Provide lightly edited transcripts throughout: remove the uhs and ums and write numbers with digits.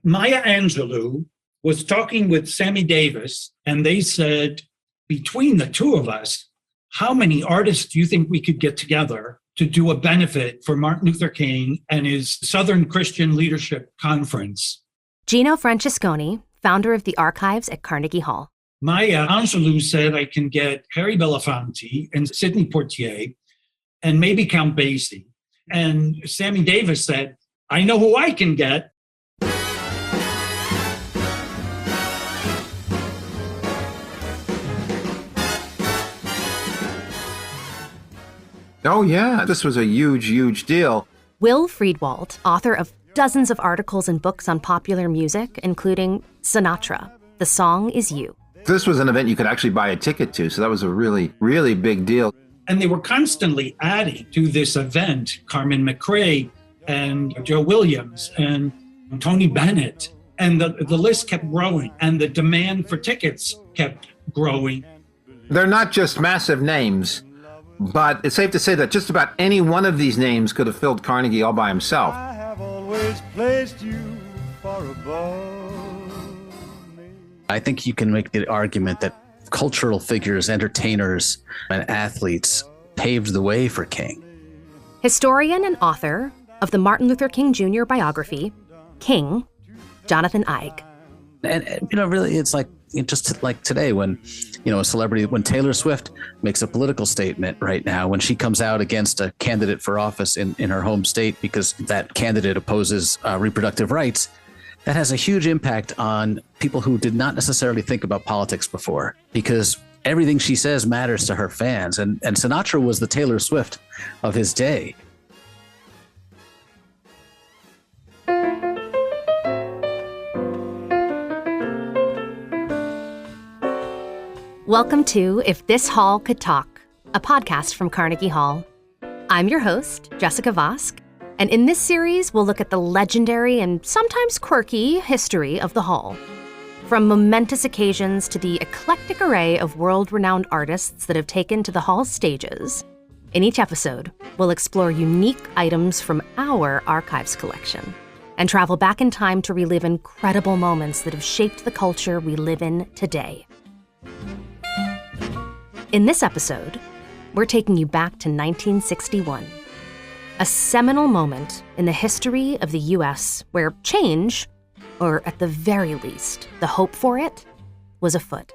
Maya Angelou was talking with Sammy Davis, and they said, between the two of us, how many artists do you think we could get together to do a benefit for Martin Luther King and his Southern Christian Leadership Conference? Gino Francesconi, founder of the archives at Carnegie Hall. Maya Angelou said, I can get Harry Belafonte and Sidney Poitier and maybe Count Basie. And Sammy Davis said, I know who I can get. Oh, yeah, this was a huge, huge deal. Will Friedwald, author of dozens of articles and books on popular music, including Sinatra, The Song Is You. This was an event you could actually buy a ticket to, so that was a really, really big deal. And they were constantly adding to this event, Carmen McRae and Joe Williams and Tony Bennett. And the list kept growing, and the demand for tickets kept growing. They're not just massive names, but it's safe to say that just about any one of these names could have filled Carnegie all by himself. I have always placed you far above me. I think you can make the argument that cultural figures, entertainers, and athletes paved the way for King. Historian and author of the Martin Luther King Jr. biography, King, Jonathan Eig. And really, it's like just like today when, a celebrity, when Taylor Swift makes a political statement right now, when she comes out against a candidate for office in her home state because that candidate opposes reproductive rights, that has a huge impact on people who did not necessarily think about politics before, because everything she says matters to her fans. And Sinatra was the Taylor Swift of his day. Welcome to If This Hall Could Talk, a podcast from Carnegie Hall. I'm your host, Jessica Vosk, and in this series, we'll look at the legendary and sometimes quirky history of the Hall. From momentous occasions to the eclectic array of world-renowned artists that have taken to the Hall's stages, in each episode, we'll explore unique items from our archives collection and travel back in time to relive incredible moments that have shaped the culture we live in today. In this episode, we're taking you back to 1961, a seminal moment in the history of the U.S. where change, or at the very least, the hope for it, was afoot.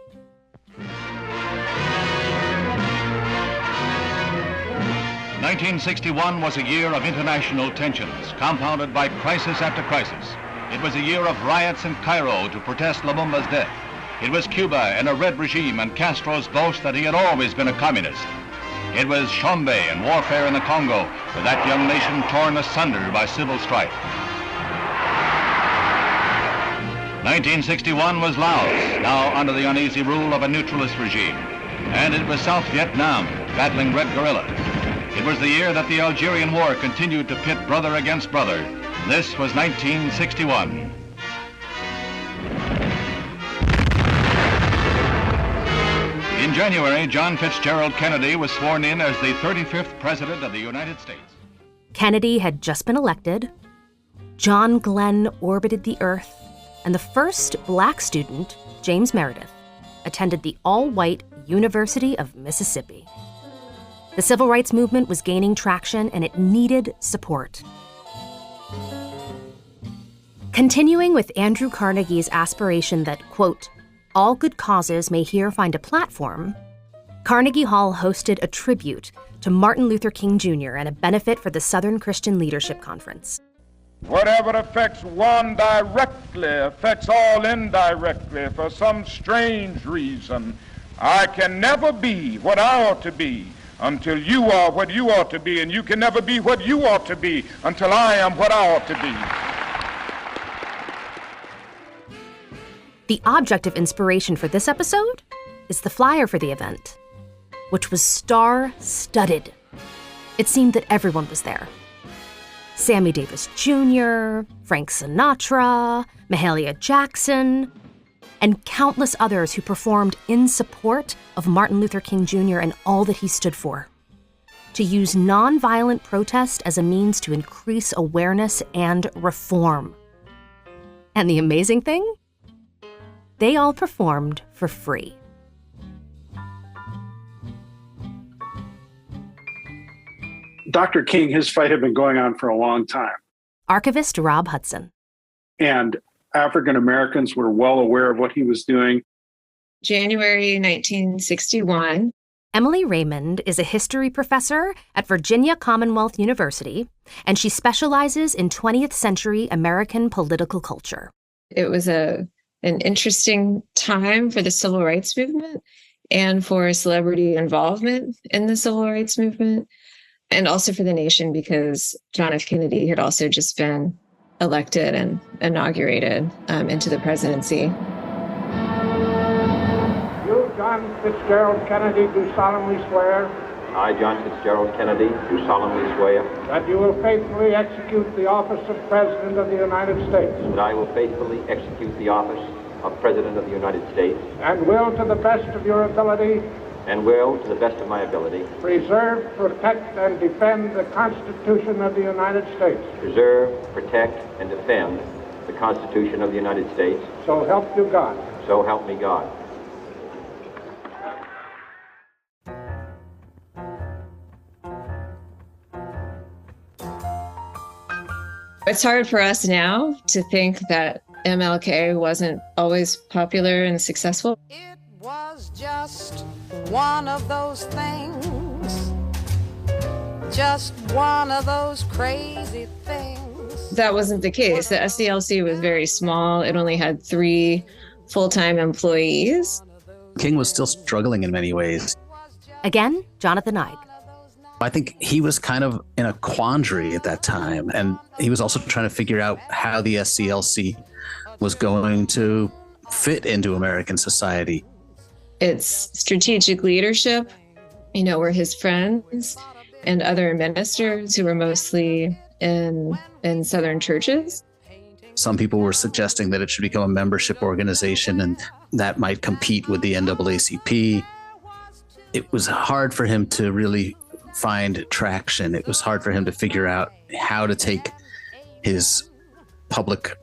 "1961 was a year of international tensions, compounded by crisis after crisis. It was a year of riots in Cairo to protest Lumumba's death. It was Cuba in a red regime and Castro's boast that he had always been a communist. It was Chombe and warfare in the Congo, with that young nation torn asunder by civil strife. 1961 was Laos, now under the uneasy rule of a neutralist regime. And it was South Vietnam, battling red guerrillas. It was the year that the Algerian War continued to pit brother against brother. This was 1961. In January, John Fitzgerald Kennedy was sworn in as the 35th President of the United States. Kennedy had just been elected, John Glenn orbited the Earth, and the first Black student, James Meredith, attended the all-white University of Mississippi. The civil rights movement was gaining traction, and it needed support. Continuing with Andrew Carnegie's aspiration that, quote, all good causes may here find a platform, Carnegie Hall hosted a tribute to Martin Luther King Jr. and a benefit for the Southern Christian Leadership Conference. Whatever affects one directly affects all indirectly. For some strange reason, I can never be what I ought to be until you are what you ought to be, and you can never be what you ought to be until I am what I ought to be. The object of inspiration for this episode is the flyer for the event, which was star-studded. It seemed that everyone was there. Sammy Davis Jr., Frank Sinatra, Mahalia Jackson, and countless others who performed in support of Martin Luther King Jr. and all that he stood for. To use nonviolent protest as a means to increase awareness and reform. And the amazing thing? They all performed for free. Dr. King, his fight had been going on for a long time. Archivist Rob Hudson. And African Americans were well aware of what he was doing. January 1961. Emilie Raymond is a history professor at Virginia Commonwealth University, and she specializes in 20th century American political culture. It was an interesting time for the civil rights movement and for celebrity involvement in the civil rights movement, and also for the nation because John F. Kennedy had also just been elected and inaugurated into the presidency. You, John Fitzgerald Kennedy, do solemnly swear. I, John Fitzgerald Kennedy, do solemnly swear. That you will faithfully execute the office of President of the United States. That I will faithfully execute the office of President of the United States. And will, to the best of your ability. And will, to the best of my ability. Preserve, protect, and defend the Constitution of the United States. Preserve, protect, and defend the Constitution of the United States. So help you God. So help me God. It's hard for us now to think that MLK wasn't always popular and successful. It was just one of those things, just one of those crazy things. That wasn't the case. The SCLC was very small. It only had 3 full-time employees. King was still struggling in many ways. Again, Jonathan Eig. I think he was kind of in a quandary at that time, and he was also trying to figure out how the SCLC was going to fit into American society. Its strategic leadership, were his friends and other ministers who were mostly in Southern churches. Some people were suggesting that it should become a membership organization and that might compete with the NAACP. It was hard for him to really find traction. It was hard for him to figure out how to take his public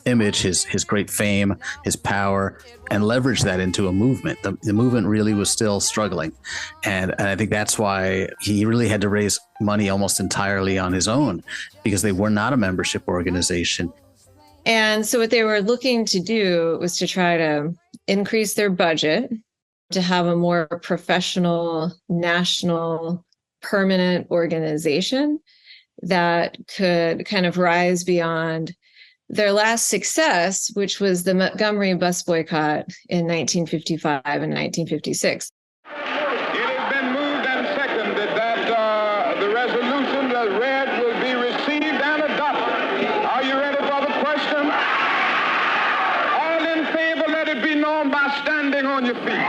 image, his great fame, his power, and leverage that into a movement. The movement really was still struggling. And I think that's why he really had to raise money almost entirely on his own, because they were not a membership organization. And so what they were looking to do was to try to increase their budget, to have a more professional, national, permanent organization that could kind of rise beyond their last success, which was the Montgomery bus boycott in 1955 and 1956. It has been moved and seconded that the resolution as read will be received and adopted. Are you ready for the question? All in favor, let it be known by standing on your feet.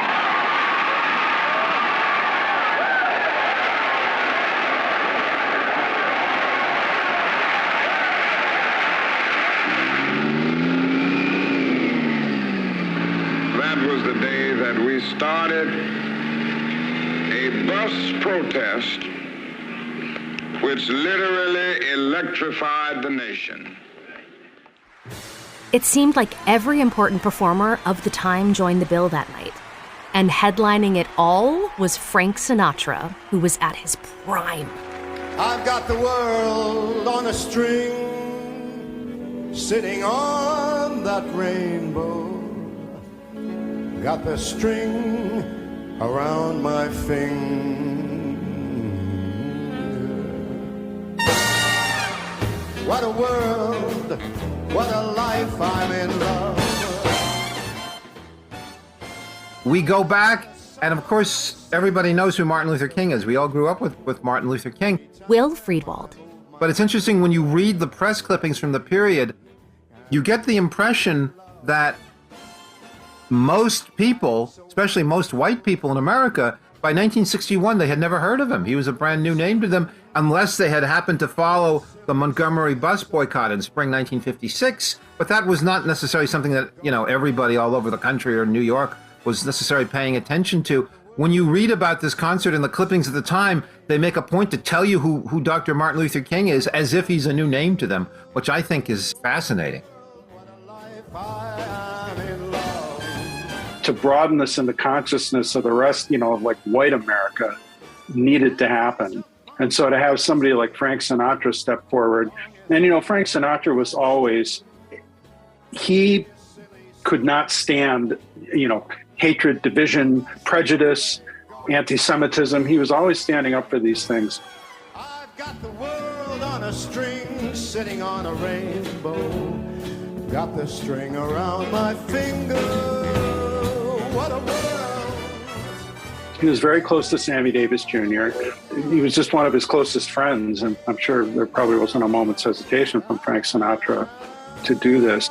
The day that we started a bus protest which literally electrified the nation. It seemed like every important performer of the time joined the bill that night. And headlining it all was Frank Sinatra, who was at his prime. I've got the world on a string, sitting on that rainbow. Got the string around my finger. What a world, what a life, I'm in love. We go back, and of course, everybody knows who Martin Luther King is. We all grew up with Martin Luther King. Will Friedwald. But it's interesting, when you read the press clippings from the period, you get the impression that most people, especially most white people in America, by 1961, they had never heard of him. He was a brand new name to them, unless they had happened to follow the Montgomery bus boycott in spring 1956. But that was not necessarily something that, everybody all over the country or New York was necessarily paying attention to. When you read about this concert and the clippings at the time, they make a point to tell you who Dr. Martin Luther King is, as if he's a new name to them, which I think is fascinating. To broaden this in the consciousness of the rest, of like white America needed to happen. And so to have somebody like Frank Sinatra step forward, and Frank Sinatra was always, he could not stand, hatred, division, prejudice, anti-Semitism. He was always standing up for these things. I've got the world on a string, sitting on a rainbow. Got the string around my finger. What a world. He was very close to Sammy Davis Jr. He was just one of his closest friends, and I'm sure there probably wasn't a moment's hesitation from Frank Sinatra to do this.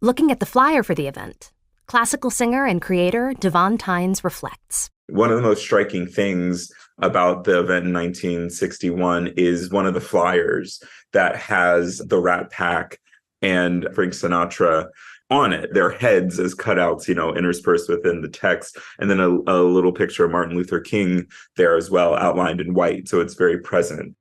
Looking at the flyer for the event, classical singer and creator Davóne Tines reflects. One of the most striking things about the event in 1961 is one of the flyers that has the Rat Pack and Frank Sinatra on it. Their heads as cutouts, interspersed within the text, and then a little picture of Martin Luther King there as well, outlined in white. So it's very present.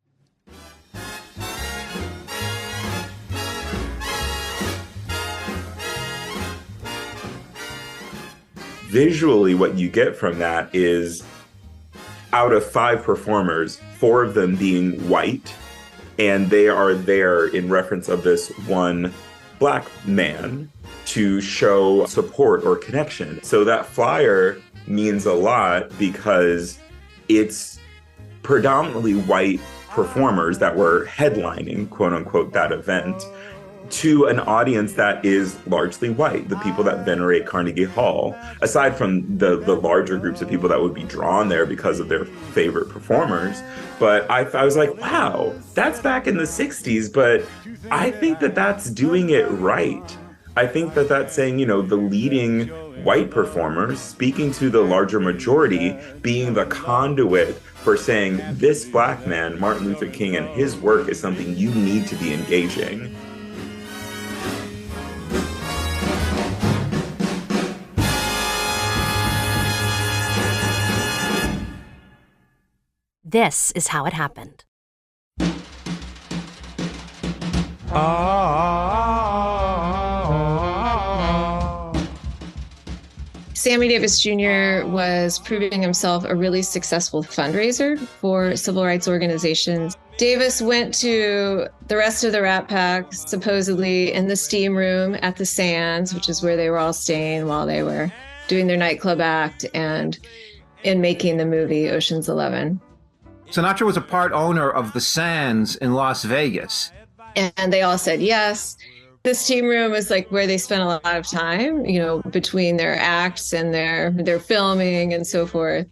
Visually, what you get from that is, out of 5 performers, 4 of them being white, and they are there in reference of this one black man to show support or connection. So that flyer means a lot because it's predominantly white performers that were headlining, quote unquote, that event, to an audience that is largely white, the people that venerate Carnegie Hall, aside from the larger groups of people that would be drawn there because of their favorite performers. But I was like, wow, that's back in the 60s, but I think that that's doing it right. I think that that's saying, the leading white performers speaking to the larger majority, being the conduit for saying this black man, Martin Luther King, and his work is something you need to be engaging. This is how it happened. Sammy Davis Jr. was proving himself a really successful fundraiser for civil rights organizations. Davis went to the rest of the Rat Pack, supposedly in the steam room at the Sands, which is where they were all staying while they were doing their nightclub act and in making the movie Ocean's 11. Sinatra was a part owner of the Sands in Las Vegas. And they all said yes. The steam room is like where they spent a lot of time, between their acts and their filming and so forth.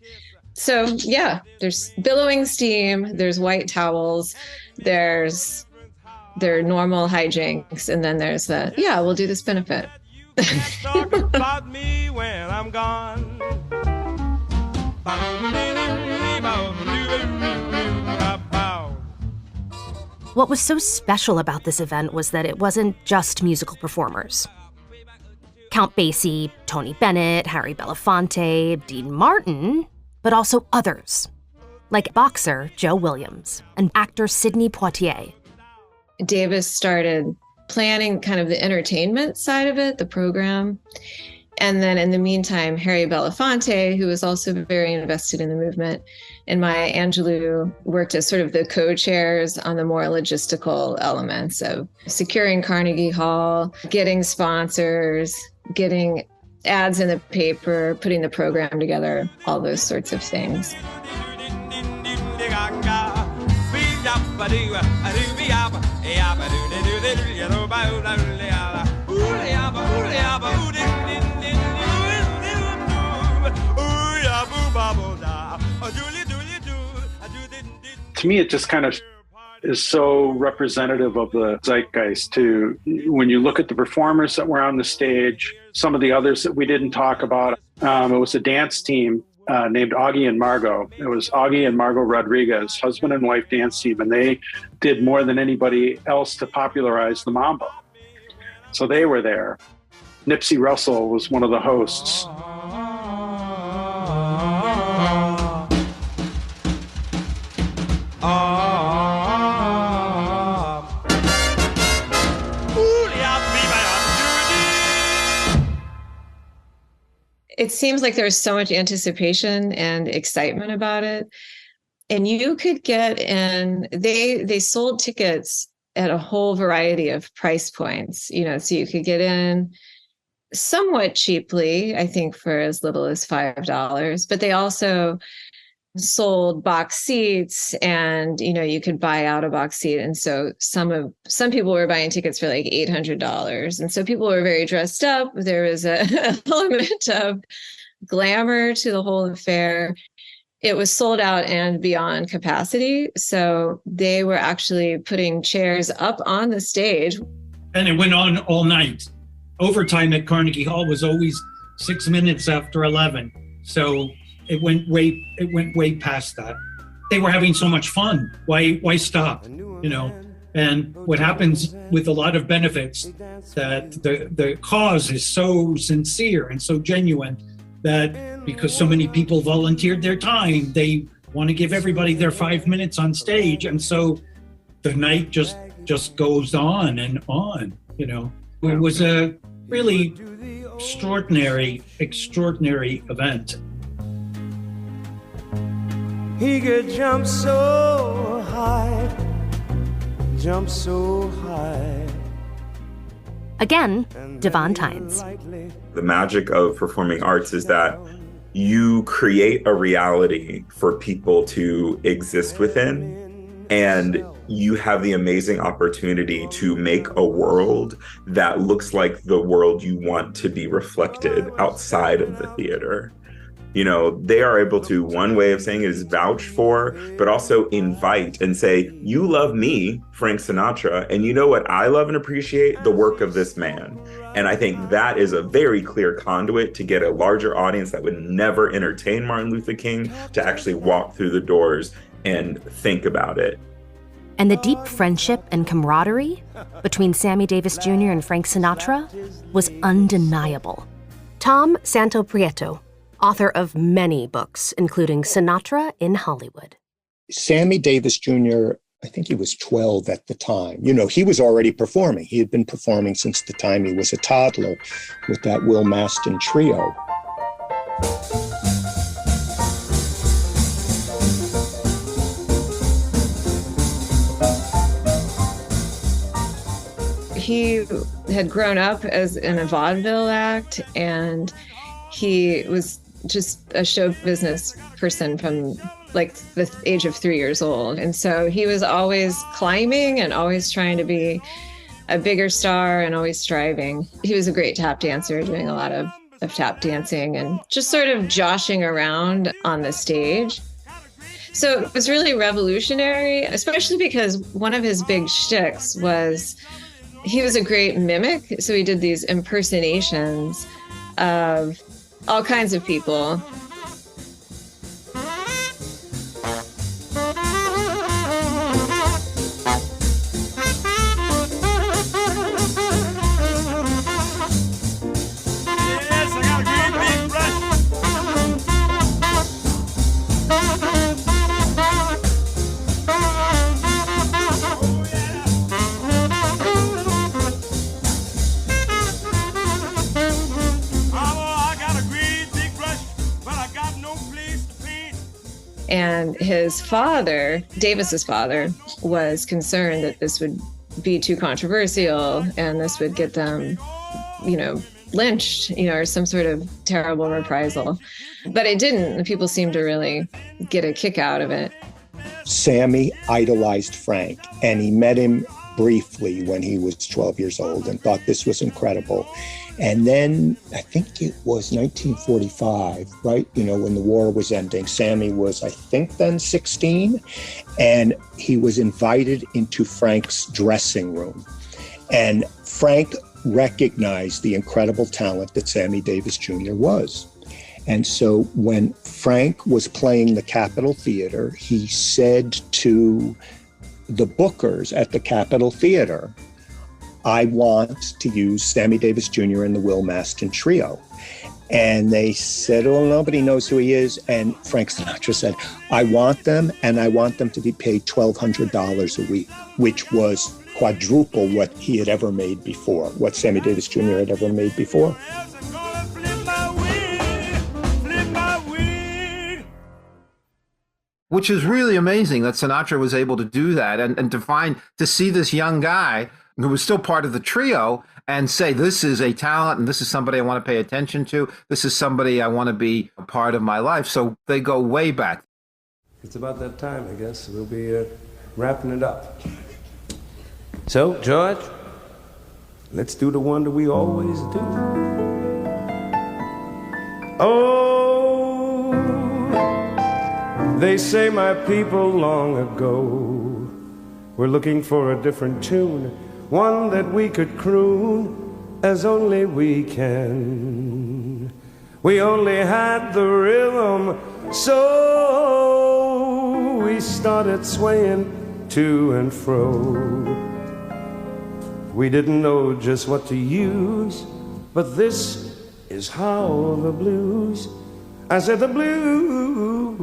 So yeah, there's billowing steam, there's white towels, there's their normal hijinks, and then there's we'll do this benefit. Talk about me when I'm gone. What was so special about this event was that it wasn't just musical performers. Count Basie, Tony Bennett, Harry Belafonte, Dean Martin, but also others, like boxer Joe Williams and actor Sidney Poitier. Davis started planning kind of the entertainment side of it, the program. And then in the meantime, Harry Belafonte, who was also very invested in the movement, and Maya Angelou worked as sort of the co-chairs on the more logistical elements of securing Carnegie Hall, getting sponsors, getting ads in the paper, putting the program together, all those sorts of things. To me, it just kind of is so representative of the zeitgeist too. When you look at the performers that were on the stage, some of the others that we didn't talk about, it was a dance team named Augie and Margot. It was Augie and Margot Rodriguez, husband and wife dance team, and they did more than anybody else to popularize the mambo. So they were there. Nipsey Russell was one of the hosts. It seems like there's so much anticipation and excitement about it. And you could get in, they sold tickets at a whole variety of price points, so you could get in somewhat cheaply, I think for as little as $5, but they also sold box seats, and you could buy out a box seat. And so some people were buying tickets for like $800. And so people were very dressed up. There was an element of glamour to the whole affair. It was sold out and beyond capacity. So they were actually putting chairs up on the stage. And it went on all night. Overtime at Carnegie Hall was always 6 minutes after 11. So it went way past that. They were having so much fun. Why stop? And what happens with a lot of benefits, that the cause is so sincere and so genuine that because so many people volunteered their time, they want to give everybody their 5 minutes on stage. And so the night just goes on and on, It was a really extraordinary event. He could jump so high. Again, Davóne Tines. The magic of performing arts is that you create a reality for people to exist within, and you have the amazing opportunity to make a world that looks like the world you want to be reflected outside of the theater. They are able to, one way of saying it is vouch for, but also invite and say, you love me, Frank Sinatra, and you know what I love and appreciate? The work of this man. And I think that is a very clear conduit to get a larger audience that would never entertain Martin Luther King to actually walk through the doors and think about it. And the deep friendship and camaraderie between Sammy Davis Jr. and Frank Sinatra was undeniable. Tom Santopietro, author of many books, including Sinatra in Hollywood. Sammy Davis Jr., I think he was 12 at the time. He was already performing. He had been performing since the time he was a toddler with that Will Maston trio. He had grown up as in a vaudeville act, and he was just a show business person from like the age of 3 years old. And so he was always climbing and always trying to be a bigger star and always striving. He was a great tap dancer, doing a lot of tap dancing and just sort of joshing around on the stage. So it was really revolutionary, especially because one of his big shticks was he was a great mimic. So he did these impersonations of all kinds of people. And his father, Davis's father, was concerned that this would be too controversial and this would get them, lynched, or some sort of terrible reprisal. But it didn't. People seemed to really get a kick out of it. Sammy idolized Frank, and he met him briefly when he was 12 years old and thought this was incredible. And then I think it was 1945, right? When the war was ending, Sammy was, I think, then 16, and he was invited into Frank's dressing room. And Frank recognized the incredible talent that Sammy Davis Jr. was. And so when Frank was playing the Capitol Theater, he said to the bookers at the Capitol Theater, I want to use Sammy Davis Jr. and the Will Maston Trio. And they said, oh, nobody knows who he is. And Frank Sinatra said, I want them, and I want them to be paid $1,200 a week, which was quadruple what he had ever made before, what Sammy Davis Jr. had ever made before. Which is really amazing that Sinatra was able to do that and to see this young guy who was still part of the trio and say, this is a talent and this is somebody I want to pay attention to. This is somebody I want to be a part of my life. So they go way back. It's about that time, I guess. We'll be wrapping it up. So, George, let's do the one that we always do. Oh, they say my people long ago were looking for a different tune, one that we could croon as only we can. We only had the rhythm, so we started swaying to and fro. We didn't know just what to use, but this is how the blues, I said the blues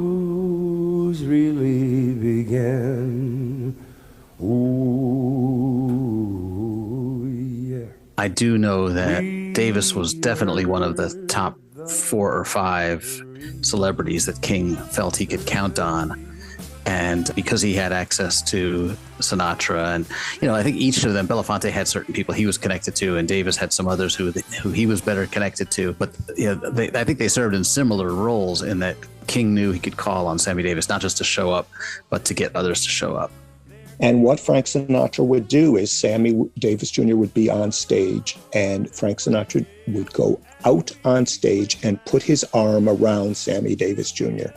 really began. Ooh, yeah. I do know that Davis was definitely one of the top 4 or 5 celebrities that King felt he could count on. And because he had access to Sinatra, and I think each of them, Belafonte had certain people he was connected to, and Davis had some others who he was better connected to. But I think they served in similar roles in that King knew he could call on Sammy Davis not just to show up, but to get others to show up. And what Frank Sinatra would do is Sammy Davis Jr. would be on stage, and Frank Sinatra would go out on stage and put his arm around Sammy Davis Jr.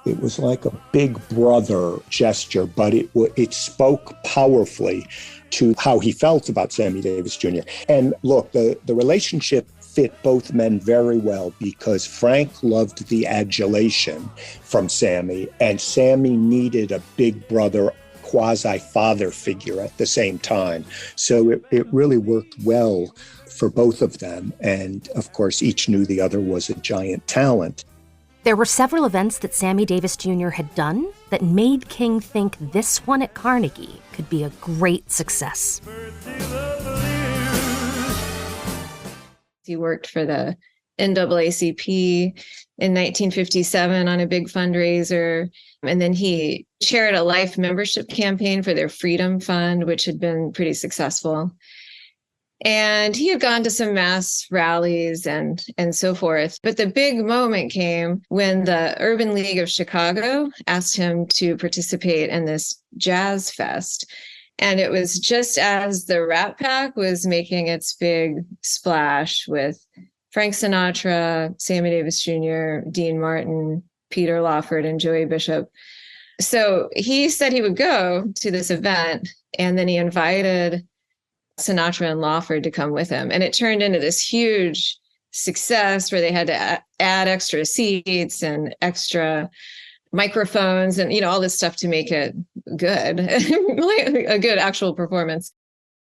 It was like a big brother gesture, but it spoke powerfully to how he felt about Sammy Davis Jr. And look, the relationship fit both men very well because Frank loved the adulation from Sammy, and Sammy needed a big brother, quasi-father figure at the same time. So it really worked well for both of them. And of course, each knew the other was a giant talent. There were several events that Sammy Davis Jr. had done that made King think this one at Carnegie could be a great success. He worked for the NAACP in 1957 on a big fundraiser. And then he chaired a life membership campaign for their Freedom Fund, which had been pretty successful. And he had gone to some mass rallies and so forth. But the big moment came when the Urban League of Chicago asked him to participate in this jazz fest. And it was just as the Rat Pack was making its big splash with Frank Sinatra, Sammy Davis Jr., Dean Martin, Peter Lawford, and Joey Bishop. So he said he would go to this event, and then he invited Sinatra and Lawford to come with him. And it turned into this huge success where they had to add extra seats and extra microphones and, all this stuff to make it good, a good actual performance.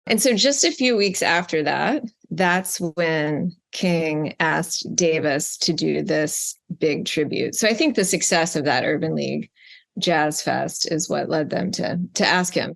And so just a few weeks after that, that's when King asked Davis to do this big tribute. So I think the success of that Urban League Jazz Fest is what led them to ask him.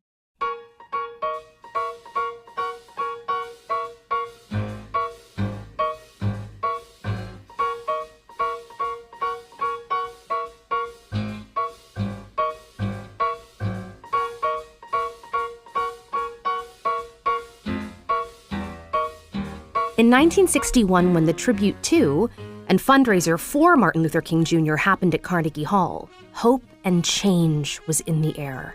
In 1961, when the tribute to and fundraiser for Martin Luther King Jr. happened at Carnegie Hall, hope and change was in the air.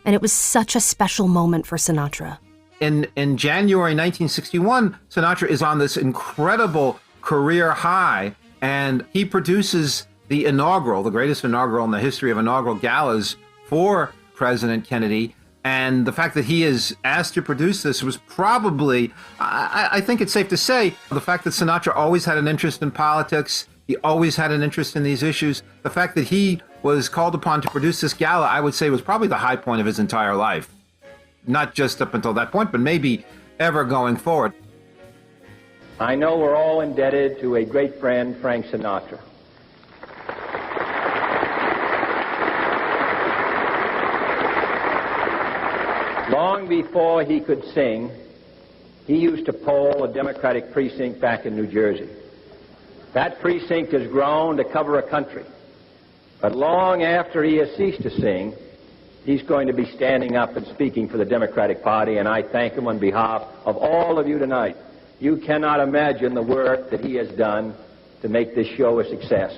And it was such a special moment for Sinatra. In January 1961, Sinatra is on this incredible career high, and he produces the greatest inaugural in the history of inaugural galas for President Kennedy. And the fact that he is asked to produce this was probably, I think it's safe to say, the fact that Sinatra always had an interest in politics, he always had an interest in these issues. The fact that he was called upon to produce this gala, I would say, was probably the high point of his entire life. Not just up until that point, but maybe ever going forward. I know we're all indebted to a great friend, Frank Sinatra. Long before he could sing, he used to poll a Democratic precinct back in New Jersey. That precinct has grown to cover a country. But long after he has ceased to sing, he's going to be standing up and speaking for the Democratic Party, and I thank him on behalf of all of you tonight. You cannot imagine the work that he has done to make this show a success.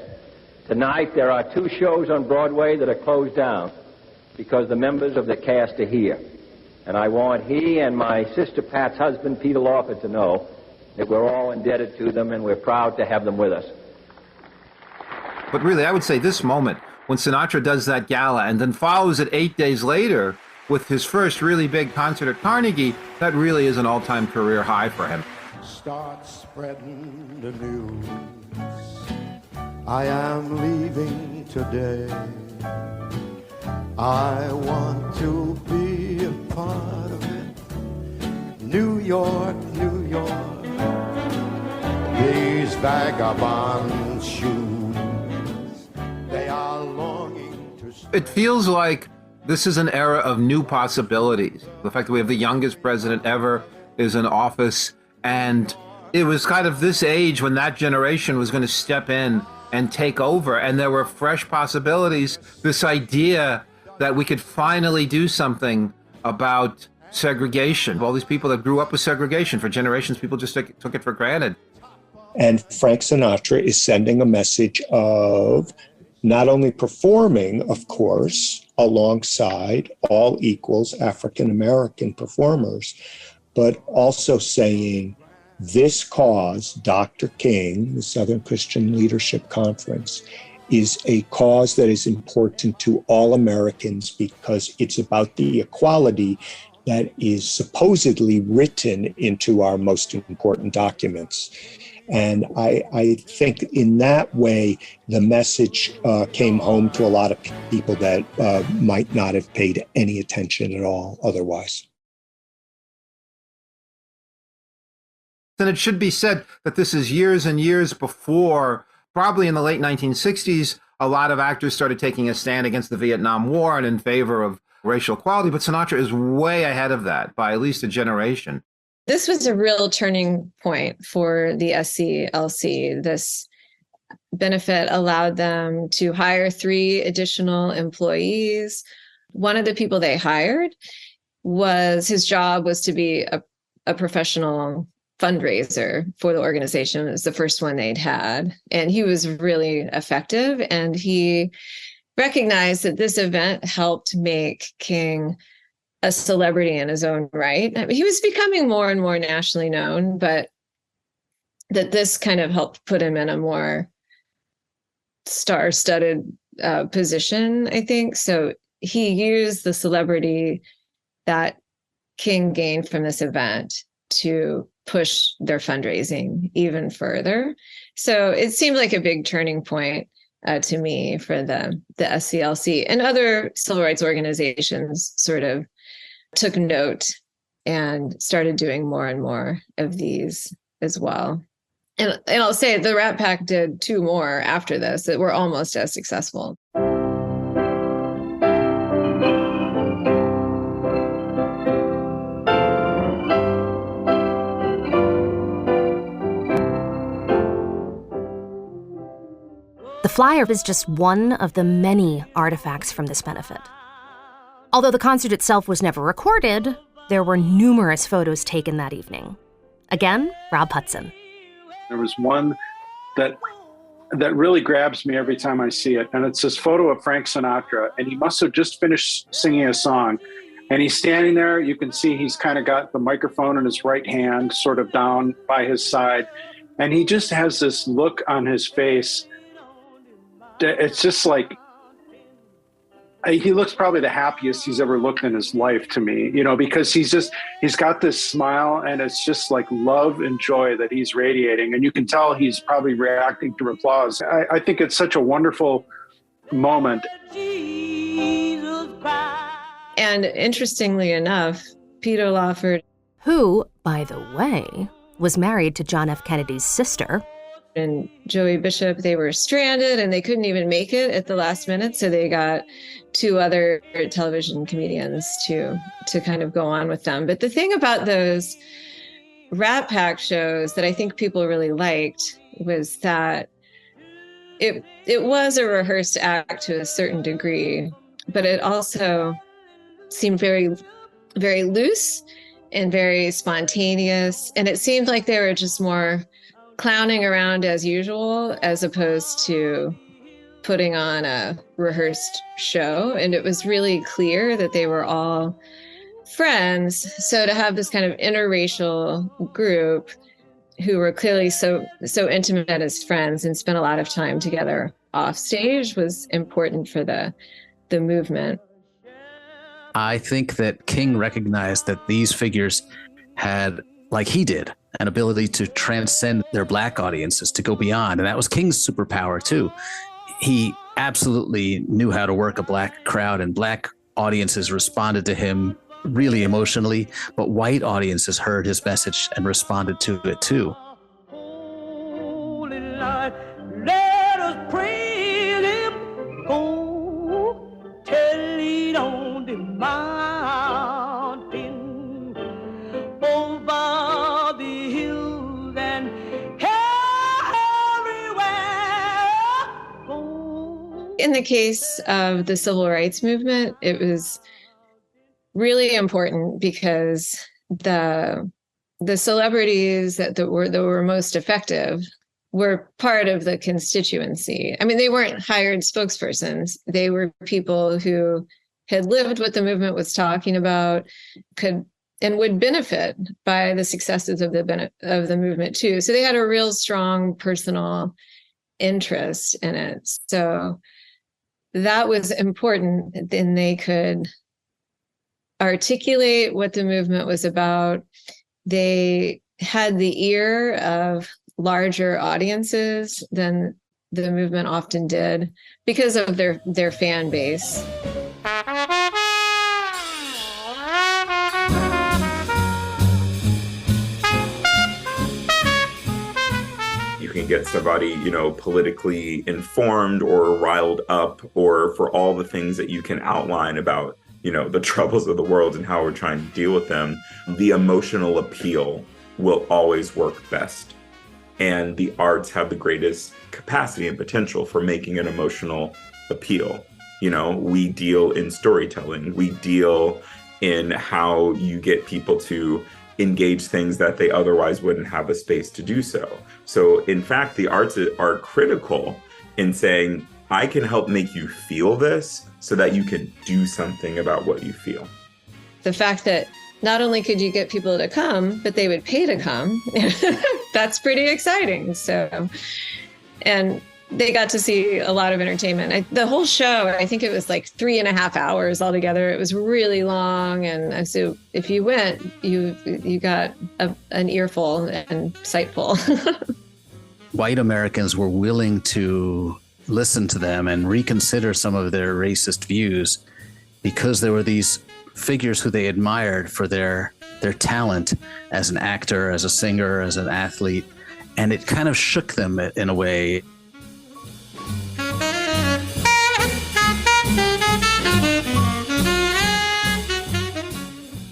Tonight, there are 2 shows on Broadway that are closed down because the members of the cast are here. And I want he and my sister Pat's husband, Peter Lawford, to know that we're all indebted to them and we're proud to have them with us. But really, I would say this moment, when Sinatra does that gala and then follows it 8 days later with his first really big concert at Carnegie, that really is an all-time career high for him. Start spreading the news. I am leaving today. I want to be a part of it. New York, New York. These vagabond shoes, they are longing to... It feels like this is an era of new possibilities. The fact that we have the youngest president ever is in office, and it was kind of this age when that generation was going to step in and take over, and there were fresh possibilities. This idea that we could finally do something about segregation. All these people that grew up with segregation for generations, people just took it for granted. And Frank Sinatra is sending a message of not only performing, of course, alongside all equals African-American performers, but also saying this cause, Dr. King, the Southern Christian Leadership Conference, is a cause that is important to all Americans because it's about the equality that is supposedly written into our most important documents. And I think in that way, the message came home to a lot of people that might not have paid any attention at all otherwise. And it should be said that this is years and years before, probably in the late 1960s, a lot of actors started taking a stand against the Vietnam War and in favor of racial equality. But Sinatra is way ahead of that by at least a generation. This was a real turning point for the SCLC. This benefit allowed them to hire 3 additional employees. One of the people they hired his job was to be a professional fundraiser for the organization. It was the first one they'd had. And he was really effective. And he recognized that this event helped make King a celebrity in his own right. I mean, he was becoming more and more nationally known, but that this kind of helped put him in a more star-studded position, I think. So he used the celebrity that King gained from this event to push their fundraising even further. So it seemed like a big turning point to me for the SCLC, and other civil rights organizations sort of took note and started doing more and more of these as well. And I'll say the Rat Pack did 2 more after this that were almost as successful. The flyer is just one of the many artifacts from this benefit. Although the concert itself was never recorded, there were numerous photos taken that evening. Again, Rob Hudson. There was one that really grabs me every time I see it, and it's this photo of Frank Sinatra, and he must have just finished singing a song, and he's standing there. You can see he's kind of got the microphone in his right hand, sort of down by his side, and he just has this look on his face. It's just like, he looks probably the happiest he's ever looked in his life to me, because he's got this smile, and it's just like love and joy that he's radiating. And you can tell he's probably reacting to applause. I think it's such a wonderful moment. And interestingly enough, Peter Lawford who, by the way, was married to John F. Kennedy's sister. And Joey Bishop, they were stranded and they couldn't even make it at the last minute. So they got 2 other television comedians to kind of go on with them. But the thing about those Rat Pack shows that I think people really liked was that it was a rehearsed act to a certain degree, but it also seemed very, very loose and very spontaneous. And it seemed like they were just more clowning around as usual, as opposed to putting on a rehearsed show. And it was really clear that they were all friends. So to have this kind of interracial group who were clearly so intimate as friends and spent a lot of time together off stage was important for the movement. I think that King recognized that these figures had, like he did, an ability to transcend their Black audiences, to go beyond. And that was King's superpower too. He absolutely knew how to work a Black crowd, and Black audiences responded to him really emotionally, but white audiences heard his message and responded to it too. Let us praise him, oh, tell it on the mountain, over the hills and everywhere. Oh. In the case of the civil rights movement, it was really important because the celebrities that were most effective were part of the constituency. I mean, they weren't hired spokespersons. They were people who had lived what the movement was talking about, could and would benefit by the successes of the movement too. So they had a real strong personal interest in it. So that was important. Then they could articulate what the movement was about. They had the ear of larger audiences than the movement often did because of their fan base. You can get somebody, politically informed or riled up, or for all the things that you can outline about, the troubles of the world and how we're trying to deal with them. The emotional appeal will always work best. And the arts have the greatest capacity and potential for making an emotional appeal. We deal in storytelling. We deal in how you get people to engage things that they otherwise wouldn't have a space to do so. So in fact, the arts are critical in saying, I can help make you feel this so that you can do something about what you feel. The fact that not only could you get people to come, but they would pay to come, that's pretty exciting. So, and they got to see a lot of entertainment. The whole show, I think it was like 3.5 hours altogether. It was really long. And so if you went, you got an earful and sightful. White Americans were willing to listen to them and reconsider some of their racist views because there were these figures who they admired for their talent as an actor, as a singer, as an athlete, and it kind of shook them in a way.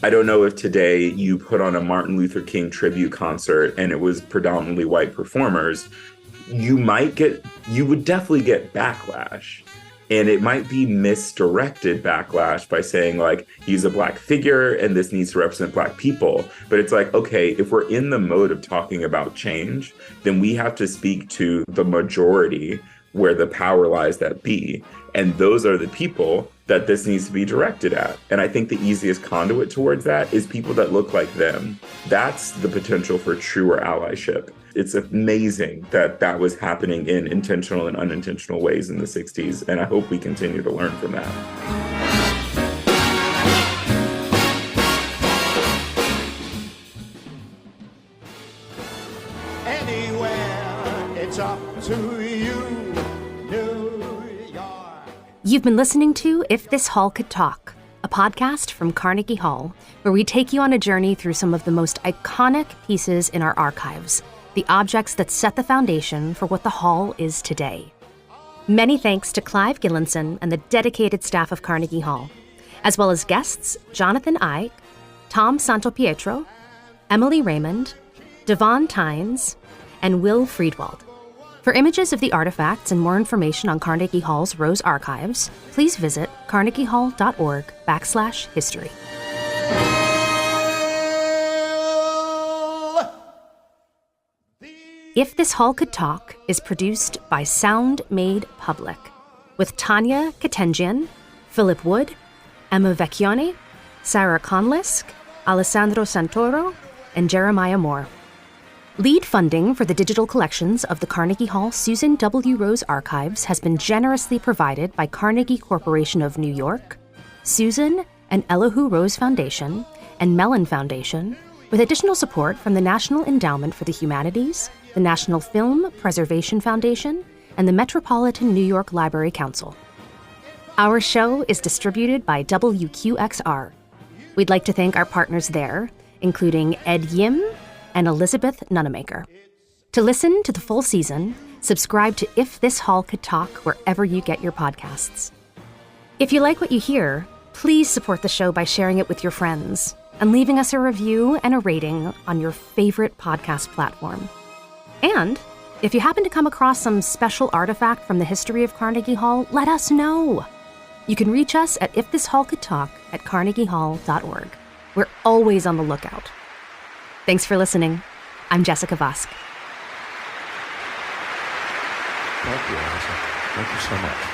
I don't know if today you put on a Martin Luther King tribute concert and it was predominantly white performers, you would definitely get backlash. And it might be misdirected backlash by saying, like, he's a Black figure and this needs to represent Black people. But it's like, okay, if we're in the mode of talking about change, then we have to speak to the majority where the power lies that be. And those are the people that this needs to be directed at. And I think the easiest conduit towards that is people that look like them. That's the potential for truer allyship. It's amazing that that was happening in intentional and unintentional ways in the 60s. And I hope we continue to learn from that. Anywhere, it's up to you, New York. You've been listening to If This Hall Could Talk, a podcast from Carnegie Hall, where we take you on a journey through some of the most iconic pieces in our archives, the objects that set the foundation for what the Hall is today. Many thanks to Clive Gillinson and the dedicated staff of Carnegie Hall, as well as guests Jonathan Eig, Tom Santopietro, Emilie Raymond, Davóne Tines, and Will Friedwald. For images of the artifacts and more information on Carnegie Hall's Rose Archives, please visit carnegiehall.org/history. If This Hall Could Talk is produced by Sound Made Public, with Tanya Katenjian, Philip Wood, Emma Vecchione, Sarah Conlisk, Alessandro Santoro, and Jeremiah Moore. Lead funding for the digital collections of the Carnegie Hall Susan W. Rose Archives has been generously provided by Carnegie Corporation of New York, Susan and Elihu Rose Foundation, and Mellon Foundation, with additional support from the National Endowment for the Humanities, the National Film Preservation Foundation, and the Metropolitan New York Library Council. Our show is distributed by WQXR. We'd like to thank our partners there, including Ed Yim and Elizabeth Nunemaker. To listen to the full season, subscribe to If This Hall Could Talk wherever you get your podcasts. If you like what you hear, please support the show by sharing it with your friends and leaving us a review and a rating on your favorite podcast platform. And if you happen to come across some special artifact from the history of Carnegie Hall, let us know. You can reach us at ifthisHallCouldTalk@carnegiehall.org. We're always on the lookout. Thanks for listening. I'm Jessica Vosk. Thank you, Elisa. Thank you so much.